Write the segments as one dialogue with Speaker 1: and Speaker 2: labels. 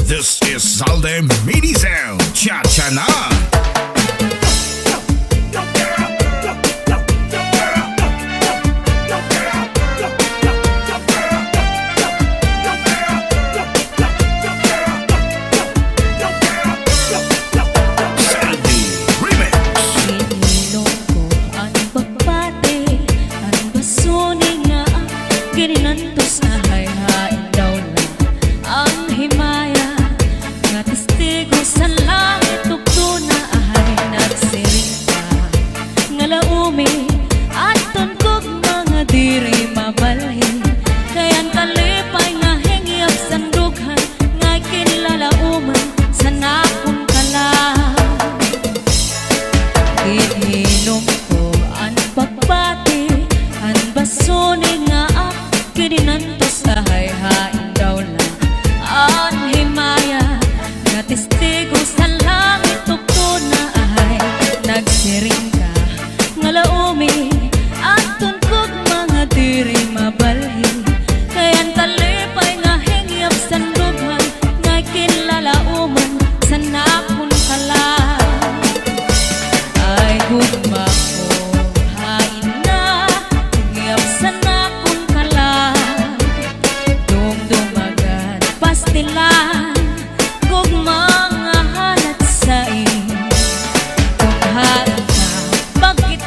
Speaker 1: This is Zalde Mini Sound. Cha-cha na!
Speaker 2: Kininantos na hayhain daw na ang himaya nga testigo sa langit tugto na ahay nagsiring pa nga laumi aton kog mga diri mabalhin kayan kalipay nga hingyap sandughan nga kinlalauman sa nakong kalang ininom ko ang pagbati ang basoni nga kininantos sa hayhain daw lang ang himaya nga testigo sa langit tugto na ahay nagsiring ka nga laumi aton kog mga diri mabalhin kayan kalipay nga hingyap sandughan nga kinlalauman sa nakon kalang ay gugma ko hain na hingyap sa nakon pastilan kung mga halat sa kung halat ka bakit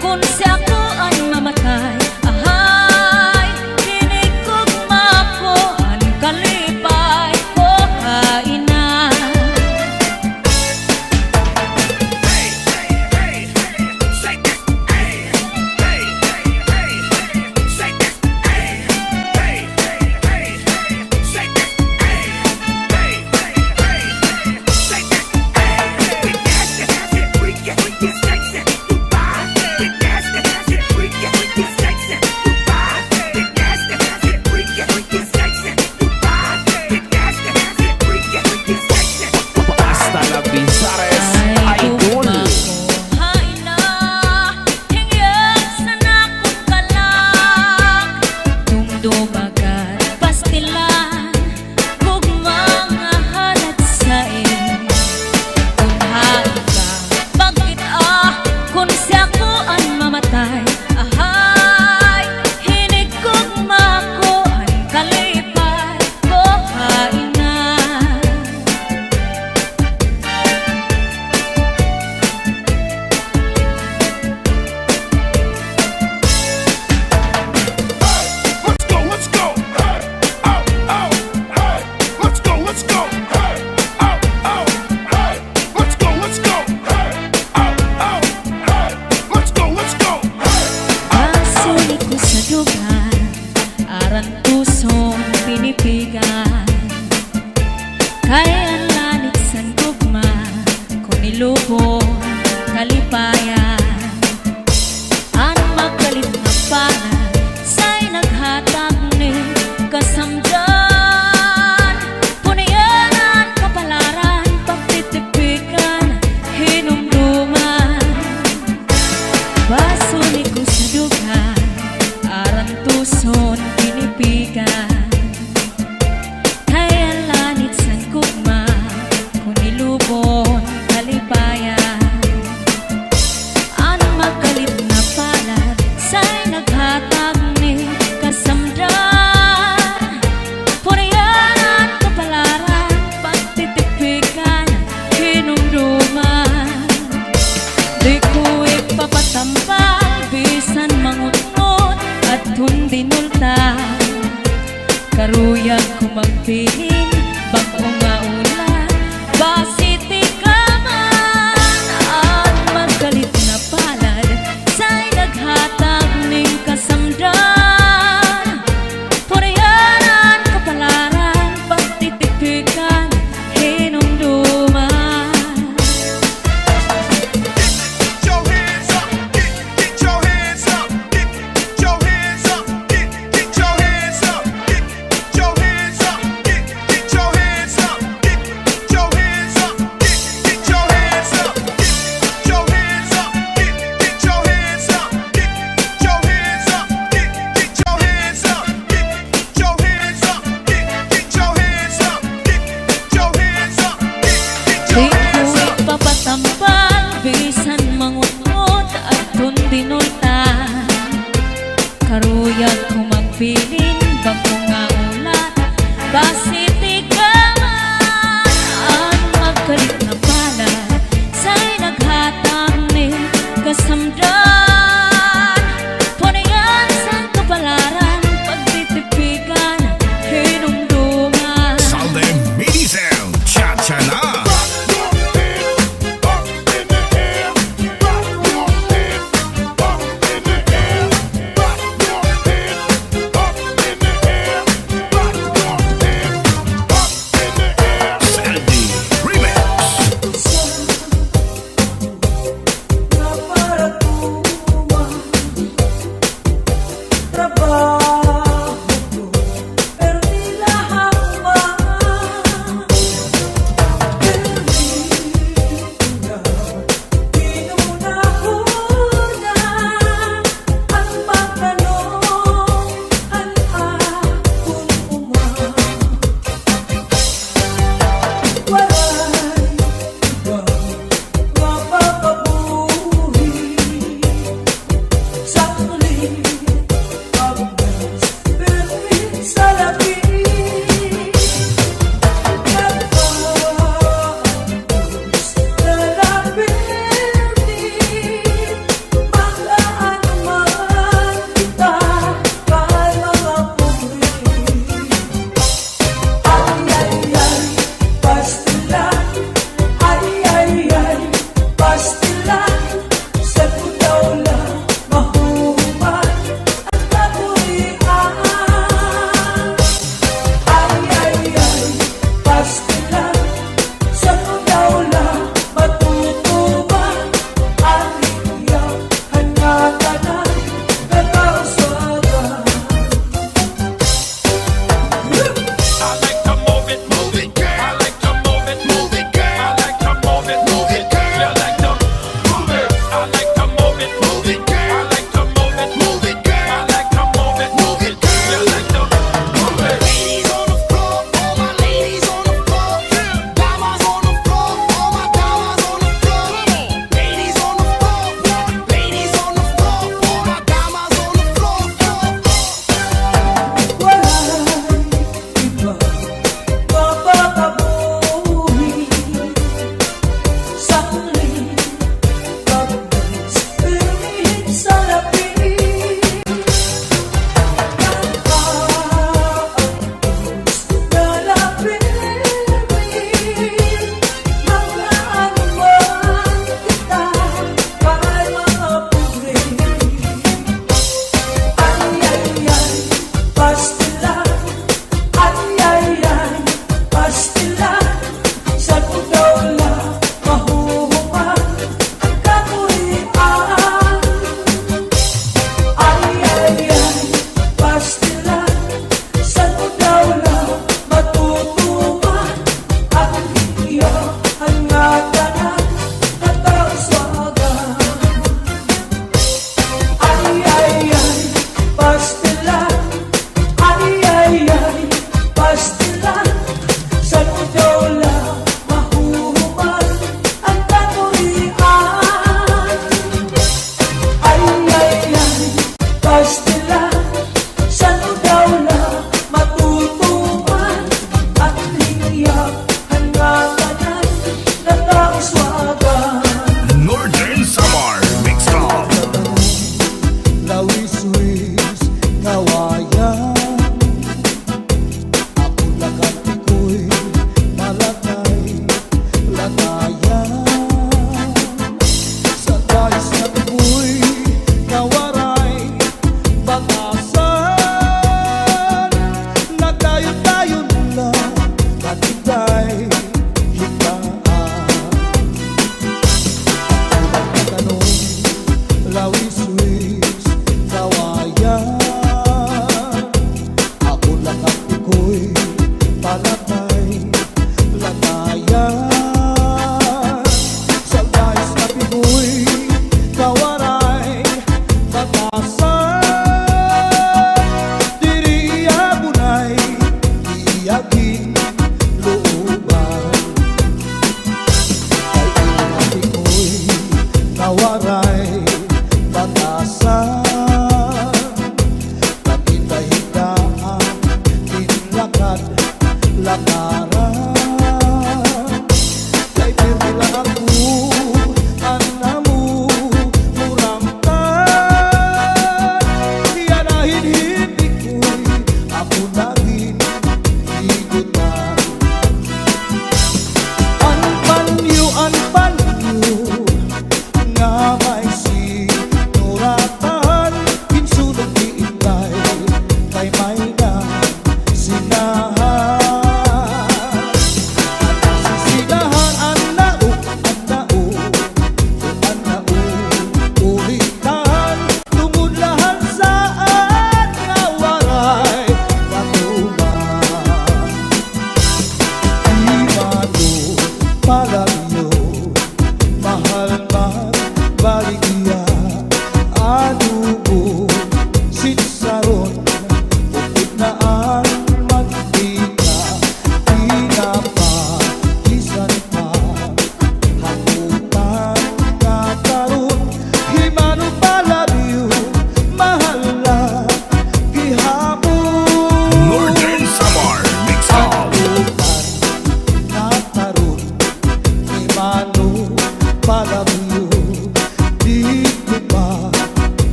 Speaker 2: kung siya ko ang mamatay ahay hinig kong mako ang kalipay ko hain na pinipigan kaya ang lanit sa gugma kung ilubong kalipayan ang magkalit na pangan sa'y naghatag ni kasamdan puniyanan kapalaran pagtitipikan hinumduman basuni ko sa dugan aran tuson pinipigan papatampal bisan mangunot at hindi nulta karuyag ko magpiling bagong nga ulan basiti ka man at magkalit na palad sa'y naghatag ning kasamdan puriyanan kapalaran pagtitipikan hinumduman. Basiti ka man at magkalit na pala sa'y naghatag ni kasamdan. Punayan sa kapalaran, pagtitipikan, hinumduman.
Speaker 1: Salde Mini Sound, Cha-Cha na.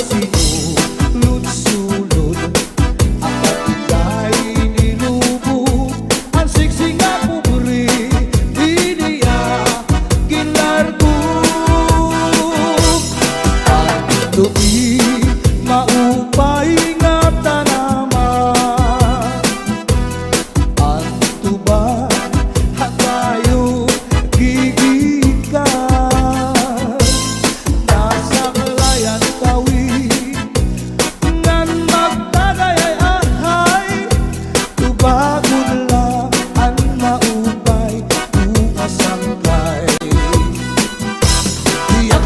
Speaker 3: sinulod-sulod ang katigay nilubog ang siksi nga pobre iniya gilargog ang tubi maupay nga tanaman ang tuba hatayo gigikan nasa kalayan tawid ngan magtagayay ahay tubagon lang ang maupay umasangkay diyak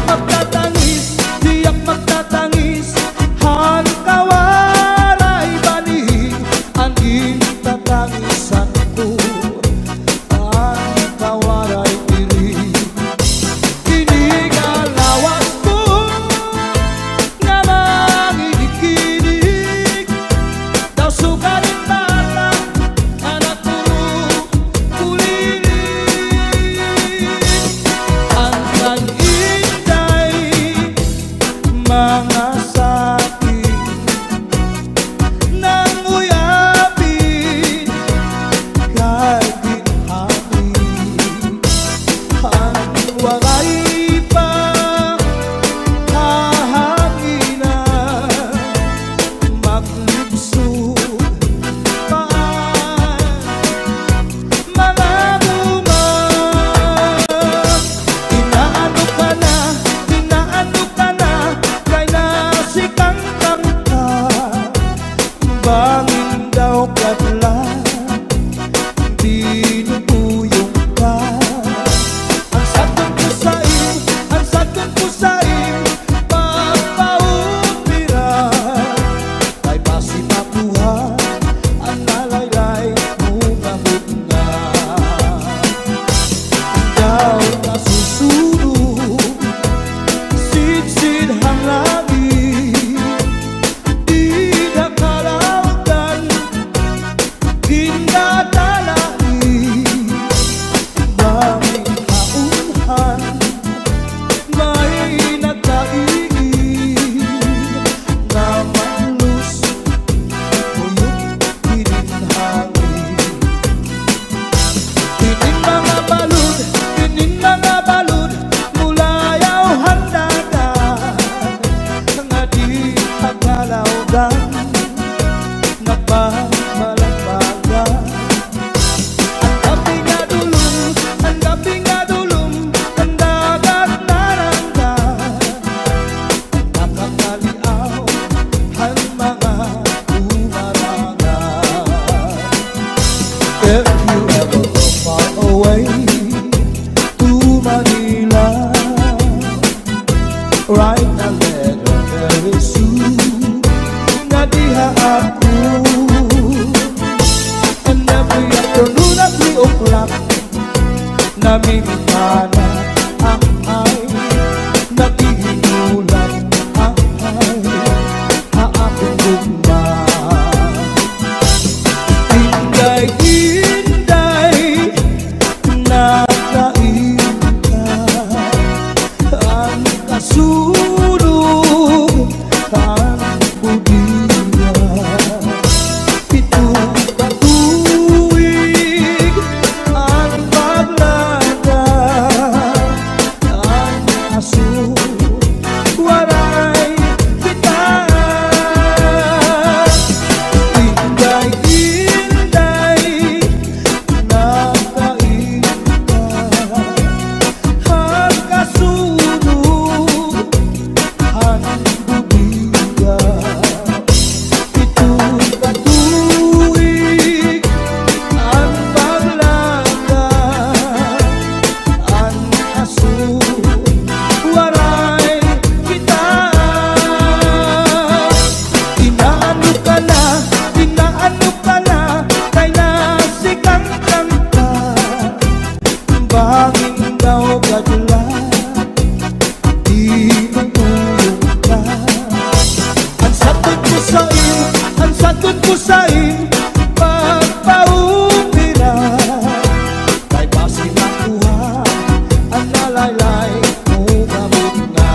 Speaker 3: magtatangis han kawaray bani ang itatangisan ko ang kawaray diri kinigalawas ko nga manginig-inig daw sugaling bata anak puro kulilig ang pag-inday mga sakit nang uyapin kay ginhangin ang walay pa kahanginan maglibsod pa mga buman inaano ka na kay nasikang kanta bangin daw kadlan dinubuyong ka ang sakon ko sa'yo pagpaupiran kay basi makuha ang nalaylay mo ngamot nga daw nasusunod sid-sid hang langit di nakalawgan ginadalangin banging kaunhan may nagkaigin na malus tuyok hininhangin Kinin mga balud mulayaw handagan nga di pagkalawgan nagbabalagbagan ang gabi nga dulong ang dagat naranggan nakakaliaw ang mga umarangan if you ever go far away to Manila write a letter very soon nga diha ako and every afternoon at 3 o'clock namimitana ang ay naghihinulan ang ay haakong gugma inday nakain ka ang kasulog ang budiya pitong batuig ang paglada ang aso waray kita inday nakain ka ang kasulog ang budiya pitong batuig ang paglada ang aso waray kita inaano ka na kay nasikang kanta banging daw kadlan di matulog ka ang sakot ko sa'yo pagpaupiran kay basi makuha ang nalaylay mo gamot nga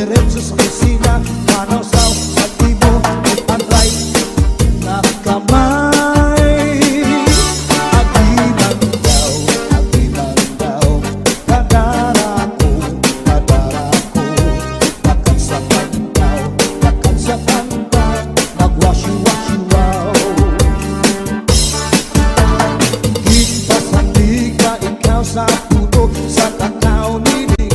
Speaker 3: diretso sa kusina, manasaw at di mo ipantay na kamay. Agiman daw, kadara ko, nakagsakan daw, nagwashi-washi wow. Kita sa tiga, ikaw sa puno, sa kakao nining.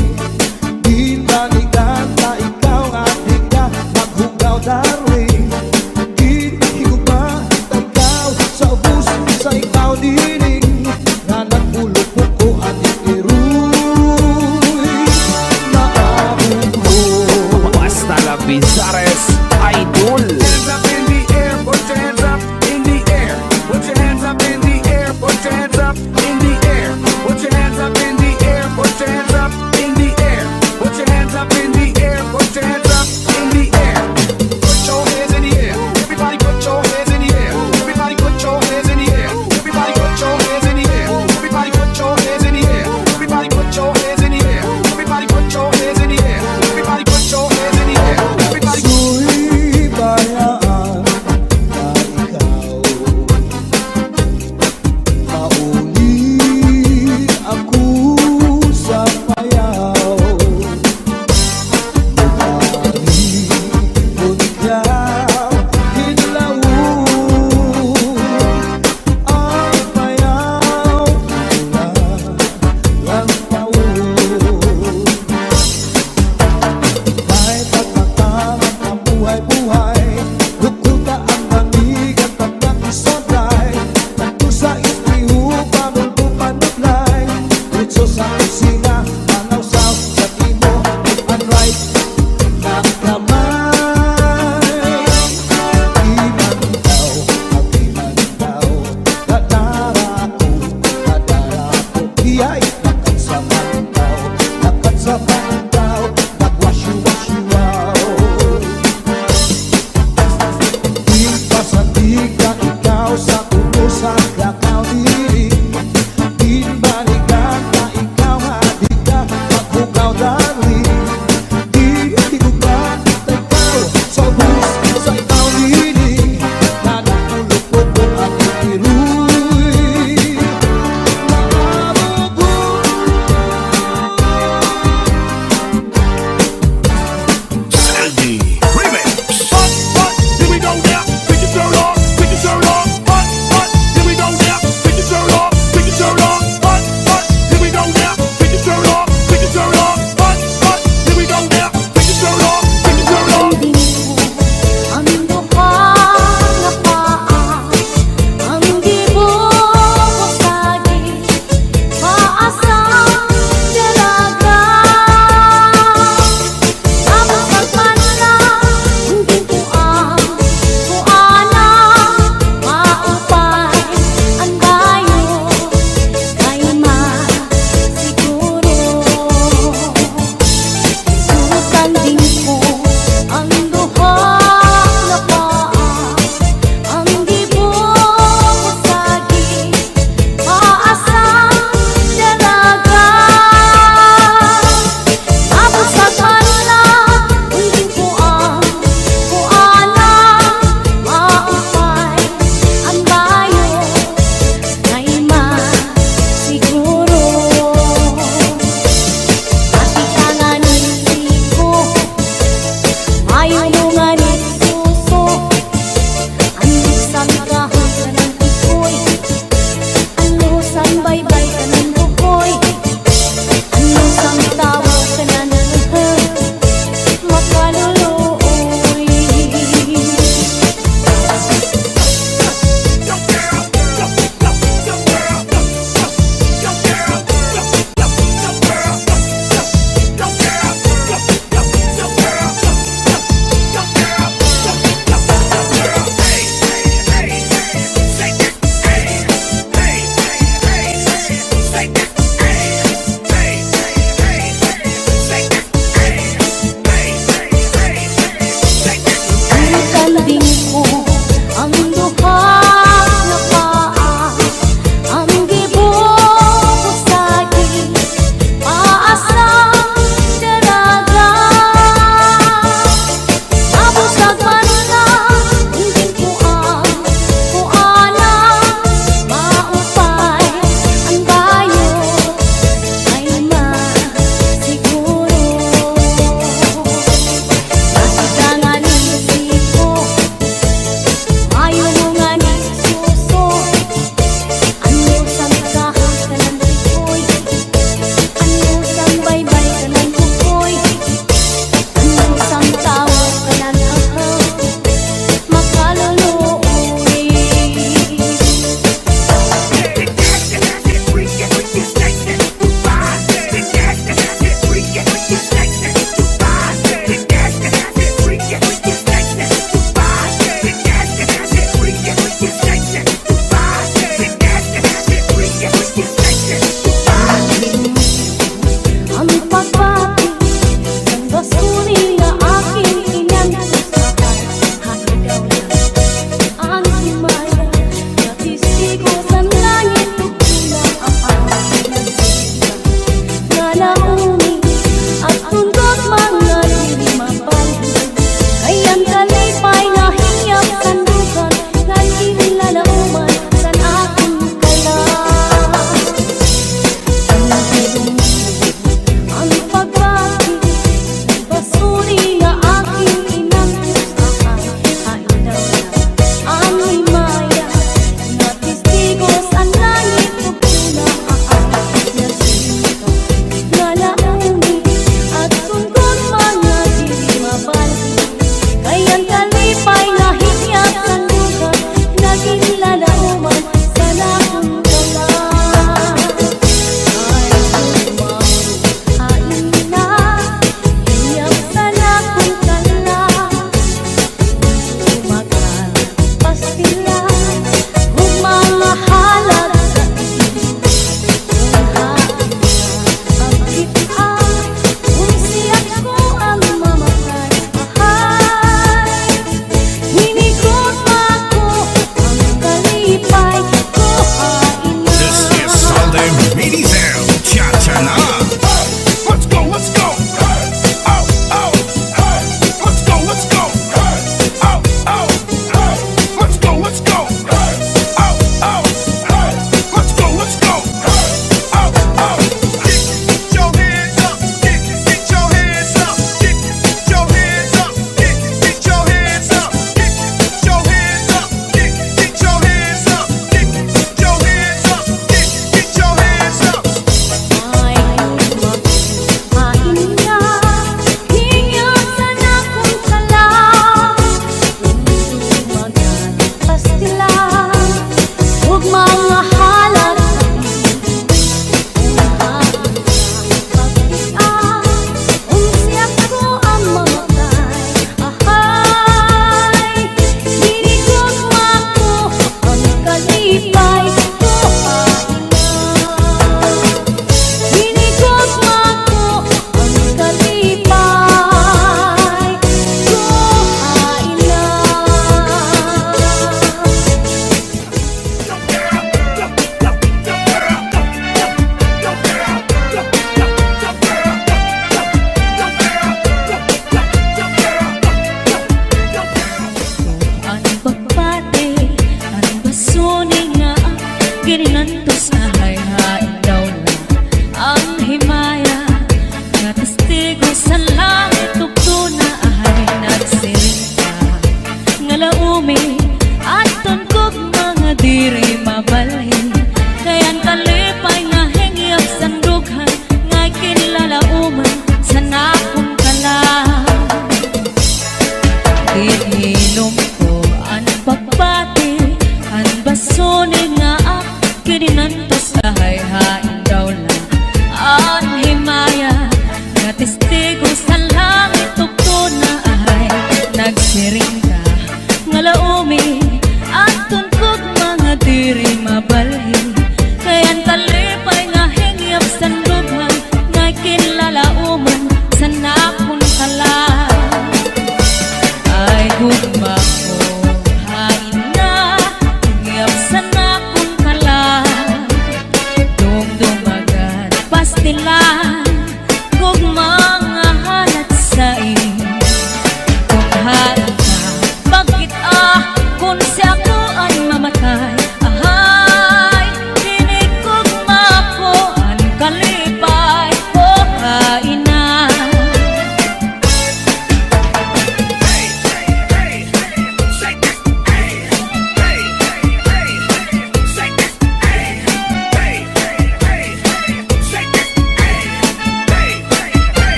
Speaker 3: Kita ni kanta, ikaw at ika,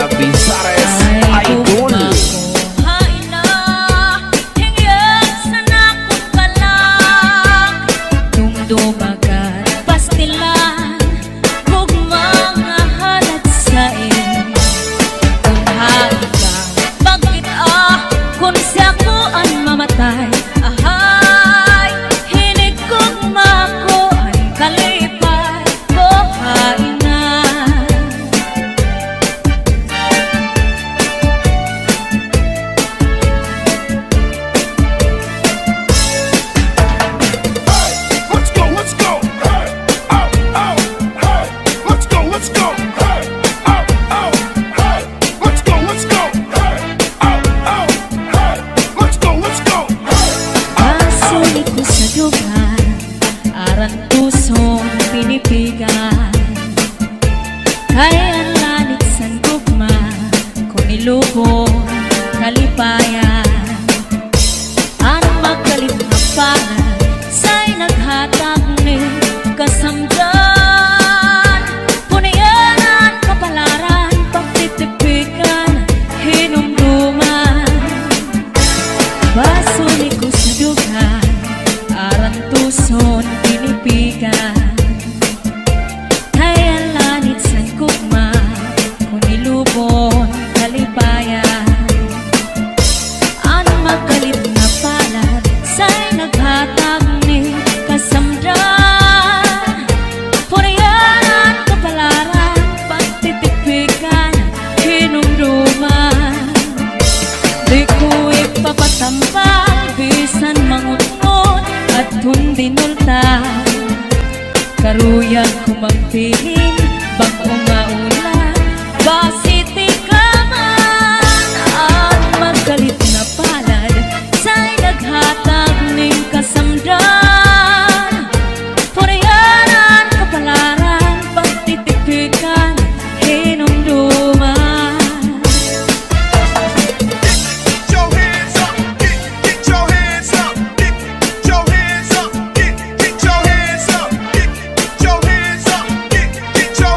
Speaker 4: Cabizares
Speaker 2: Ay,
Speaker 4: Idol.
Speaker 2: hain na, hingyan sa nakupalang dumdumagan, pastilan, kung mga halat sa kung hain ka, bakit kung siya ko ang mamatay, ahay, hinigugma ko ang kalipay, ko hain na.
Speaker 1: Let's go, let's go. Hey, oh, oh, hey. Let's go, let's go. Hey, oh, oh, hey. Let's go, let's go. Hey, oh, oh, hey. Let's go, let's go. Hey.
Speaker 2: Pasulit ko sa dugan, aran pusong pinipigan. Kaya ang lanit sa gugma, kung ilubong kalipayan. Ang magkalit na pangan, sa'y naghatag ni kasamdan. Punayan kapalaran, pagtitipikan, hinumduman. Pasulit ko sa dugan, aran tuson pinipigan. Kaya lanit sa gugma, kung ilubon kalipayan. Ang magkalit na palad, sa'y naghatag ni kasamdan. Punayan kapalaran, pagtitipikan, hinumduman. Di ko ipapatampal, bisan mangunod at hundinulta. Karuyang kumagpiling, bagong maulan, basiti ka man. At magkalit na palad, sa'y naghatag ning kasamdan. Punayan kapalaran, pagtitipikan, hinumduman.
Speaker 1: Get your hands up, get your hands up, get your hands up, get your hands up, get your hands up, get your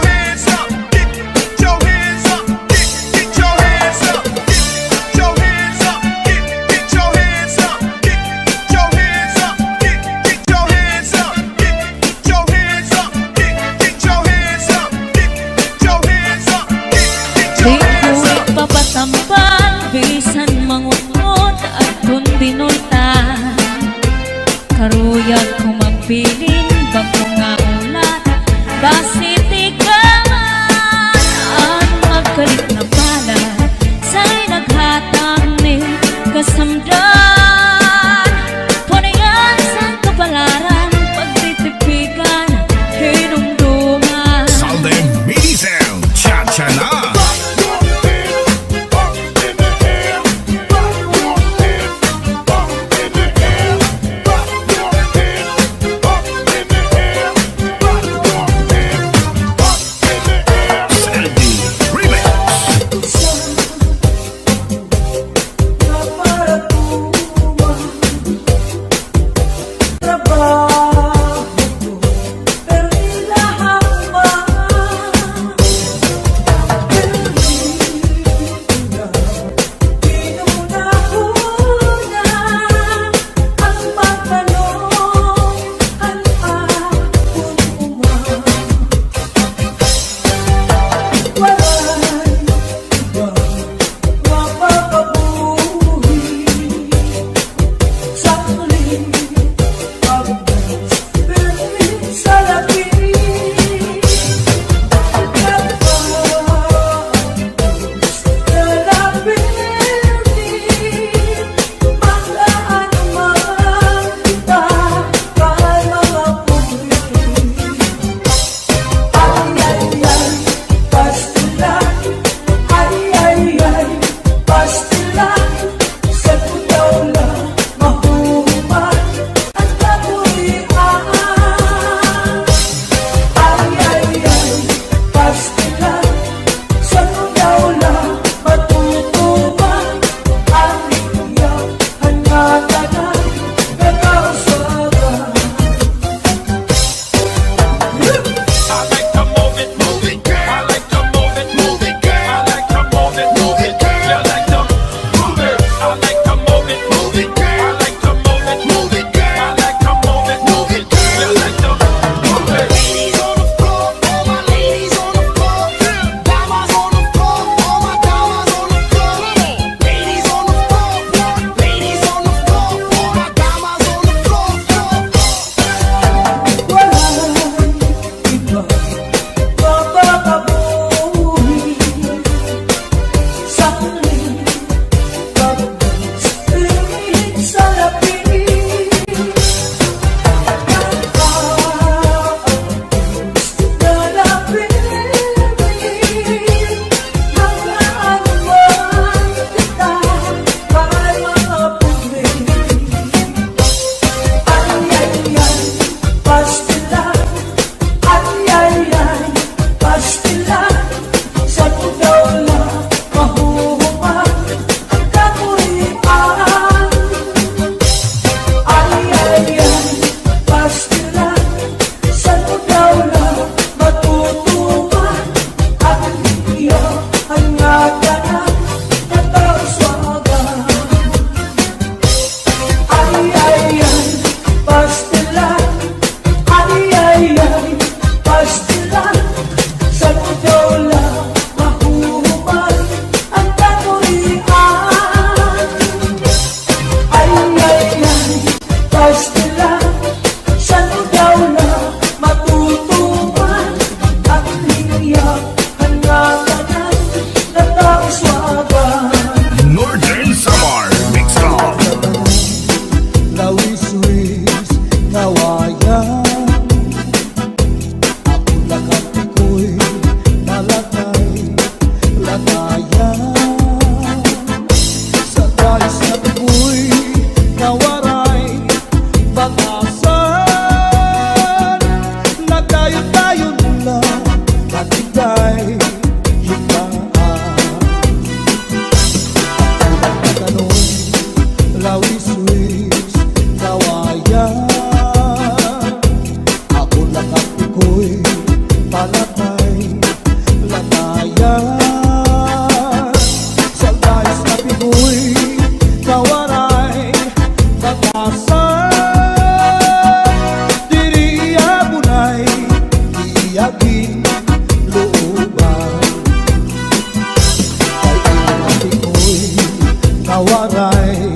Speaker 3: nawaray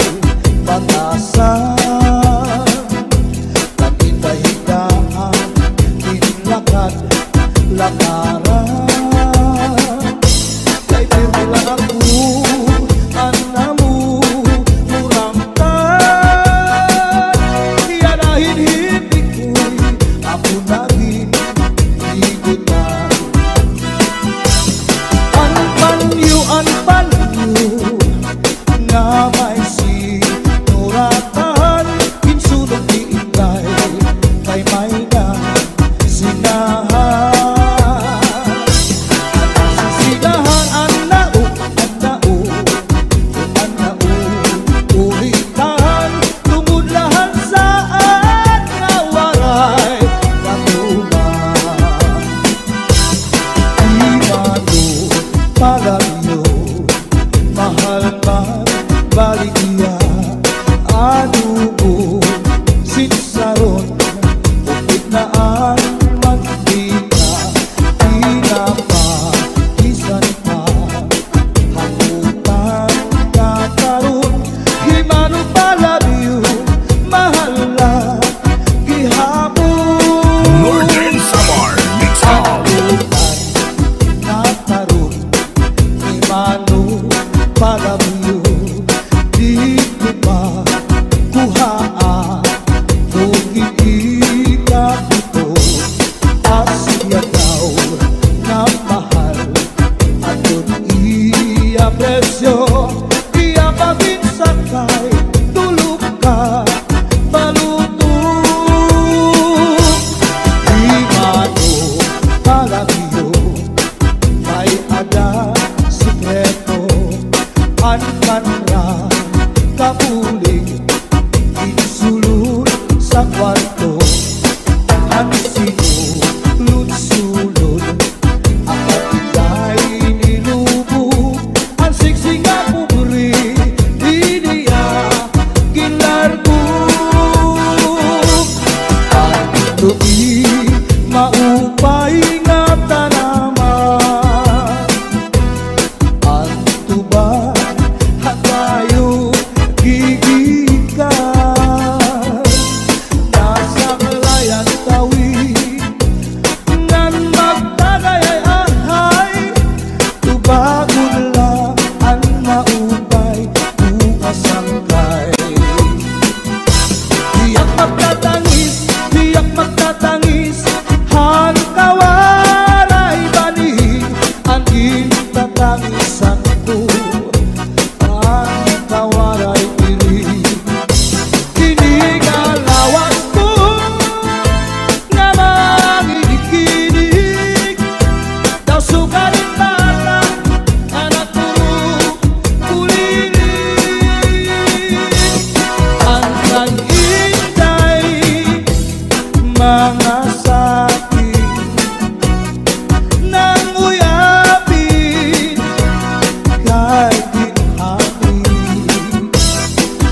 Speaker 3: batasan. Naghinda-hindaan, tinlakad-lakaran. Kay pirmi lang ako, anak mo, murangkan. Iyanahin hibig ko'y ako naging higutan. Anpanyo nga may sinuratan, insulong diinday kay may na sinahan. Sisigahan ang nao, ulitan, tumudlahan saan nawaray katuman. Di mano palagyo, mahal man baligya, ano mo sinsaron, upit na ang magdika, pinapakisan pa, hamutan kakaroon. Di mano palagyo, mahal lang gihapon.
Speaker 1: Northern Samar Mix Hall.
Speaker 3: Nataroon, di mano palagyo, di ko pa kuhaan. Kung hindi ka dito, asya daw na mahal. At doon i-apresyo, i-apabinsan kay tulog ka balutong. Di mano palagyo, may ada sikreto, ankanra kapuling, insulod sa kwarto. Ang sinulod-sulod, ang katigay nilubog, ang siksi nga pubri, iniya ginarbog. Ang tuwi maupay nga tanaman, ang tuba hatayo gigikan. Nasa kalayan tawid nan magtagayay-ahay, tubagon lang ang maupay uasangkay. Tiyak magtatangis, han kawaray bani, ang gintatangisan ko, ang kawaray diri. Kinigalawas ko nga manginig-inig, daw sugarin bata, anak tulog kulilig. Ang nag-intay, mga sakit nang uyapin, kay ginhangin.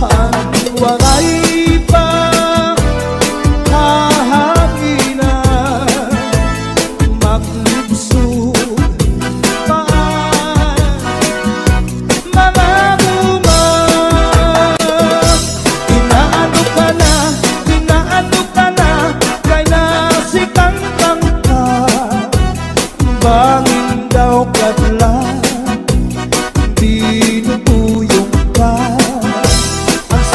Speaker 3: Ang waray pa kahanginan, maglibsog pa mga buman. Inaano ka na, kay nasikangkang ka, bangin daw kadlan, dinutuyong ka. Ang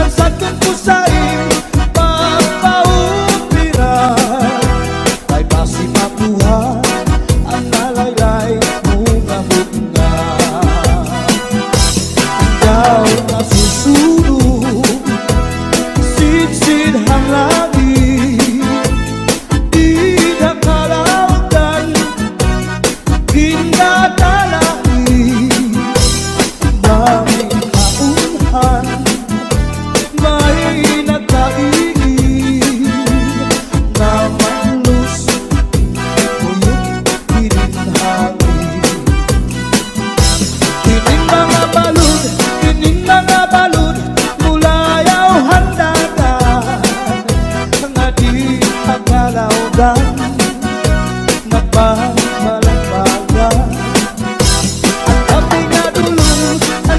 Speaker 3: sakit ko sa'yo, papaupiran, ay basi makuha ang nalaylay mo nga bunga. Ikaw na susunod, sinsid hang langit, di na kalautan, ginadalain. Daming kaunhan, may nagkaigin, na manlus, kuyot pininhangin. Kining mga balud, mulayaw handagan, nga di pagkalawgan, nagbabalagbagan. Ang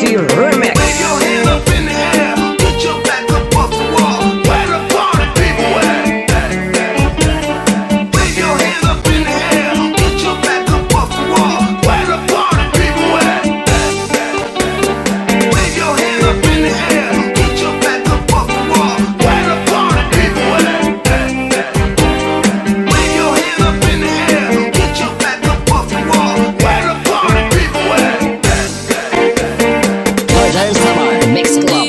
Speaker 4: City Remix.
Speaker 1: Wave your hands up in the air. Get your back up off the wall. Where the party people at? Wave your hands up in the air. Get your back up off the wall. Where the party people at? Wave your hands up in the air. Get your back up off the wall. Where the party people at? Wave your hands up in the air. Get your back up off the wall. Where the party people at?
Speaker 4: Roger Samar Mix Club.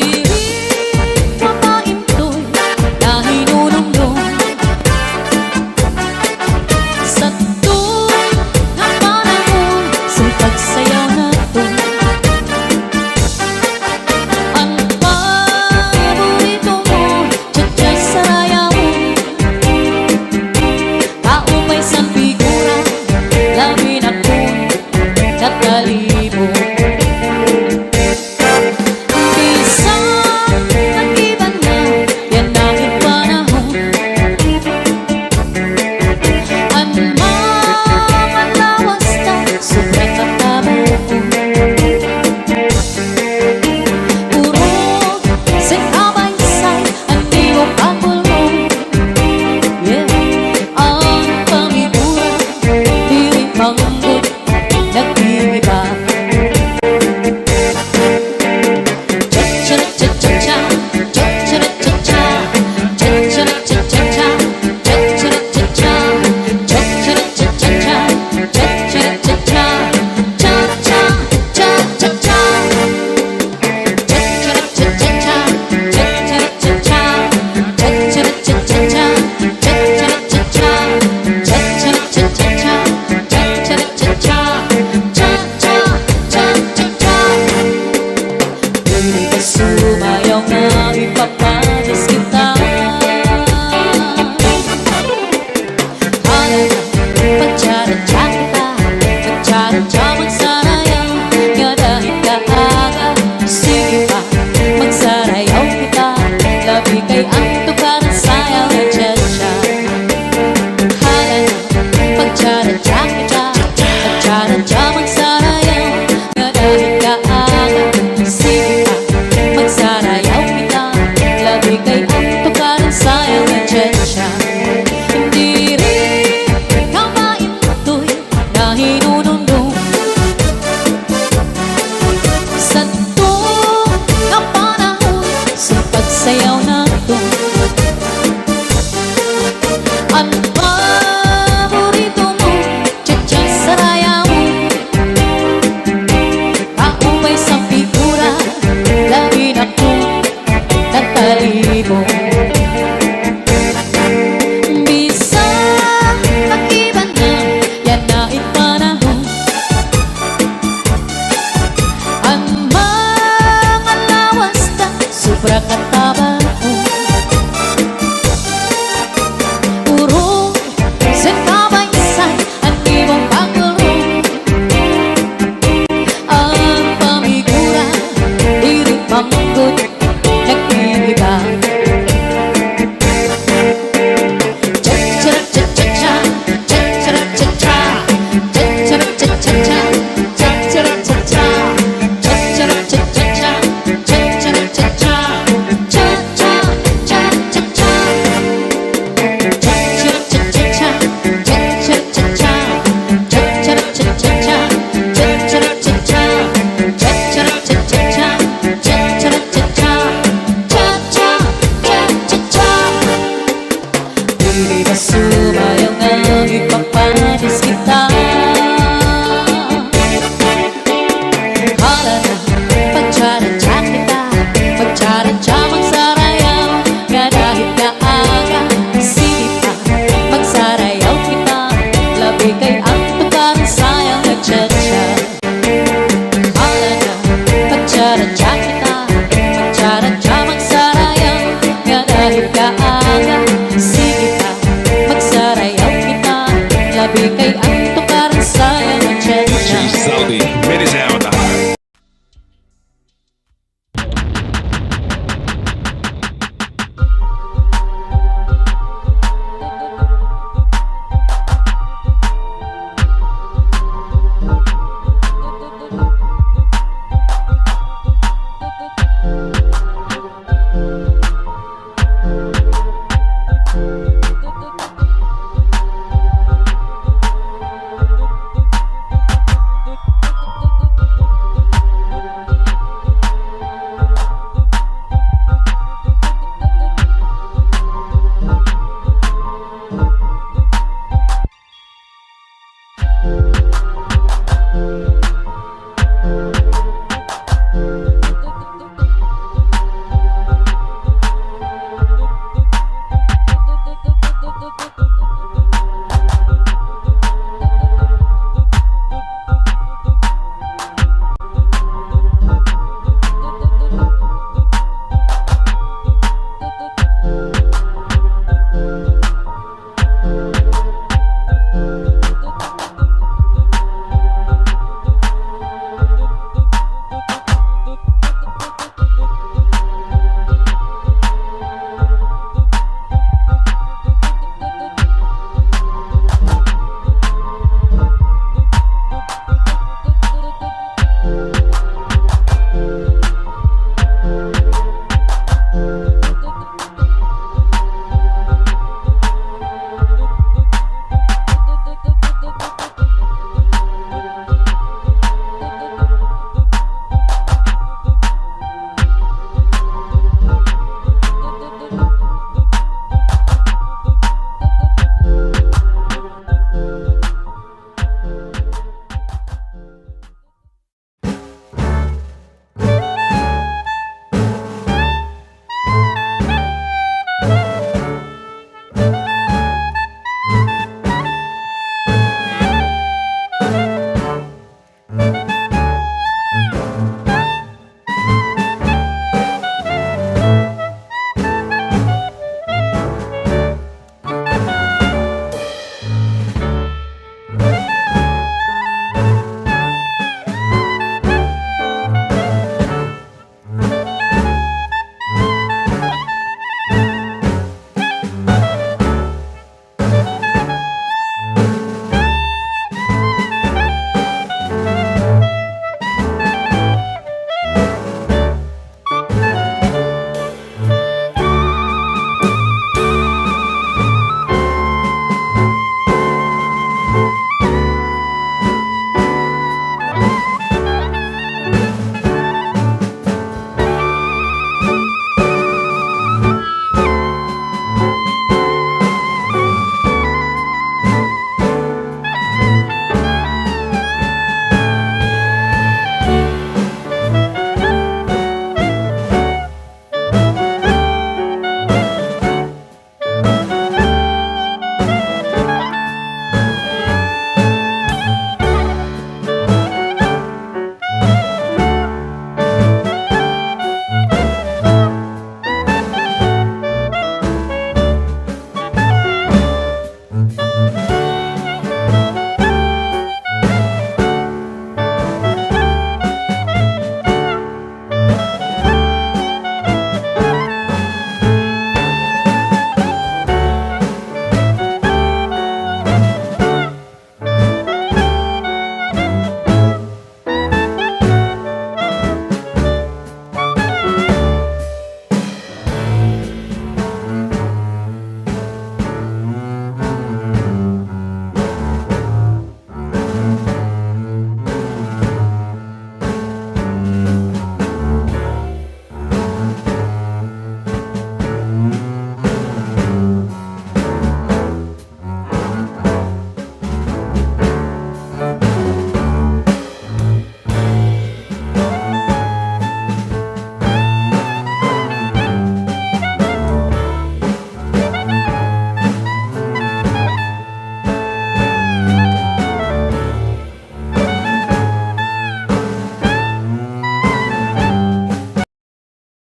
Speaker 2: Babaeng to'y nahinunong-nong sa tuwing na panahon sa pagsayaw nato. Ang paborito mo, tiyatiyay sa raya mo. Tao may sanfigura, lamin ako katalibo. Isang nag-iba na, yan aking panahon. Ang mga lawas na, sobrang katabaw. Puro sa kabaysay, ang iyong pagpulmo. Yeah, ang pamigura, di rin panggod, nag-iiba. Sumayaw na ipapanis kita. Hala na pagtsara-tsa kita, pagtsara-tsa magsarayaw. Nga dahil kaaga, sige pa, magsarayaw kita. Labi kay ang tukaran sayaw na tsa-tsa. Hala na pagtsara-tsa kita, pagtsara-tsa magsarayaw. Nga dahil kaaga, sige pa, magsarayaw kita. Labi kay ang tukaran sayaw na tsa-tsa. Hindi rin kamain to'y nahinunong-nong sa tuwing na panahon sa pagsayaw nato. Ang paborito mo, tiyatiyay sa raya mo. Tao may sampigura, labi na ko nagtalibo. Bisang nag-iba na, yan na panahon. Ang mga lawas na, sobra ka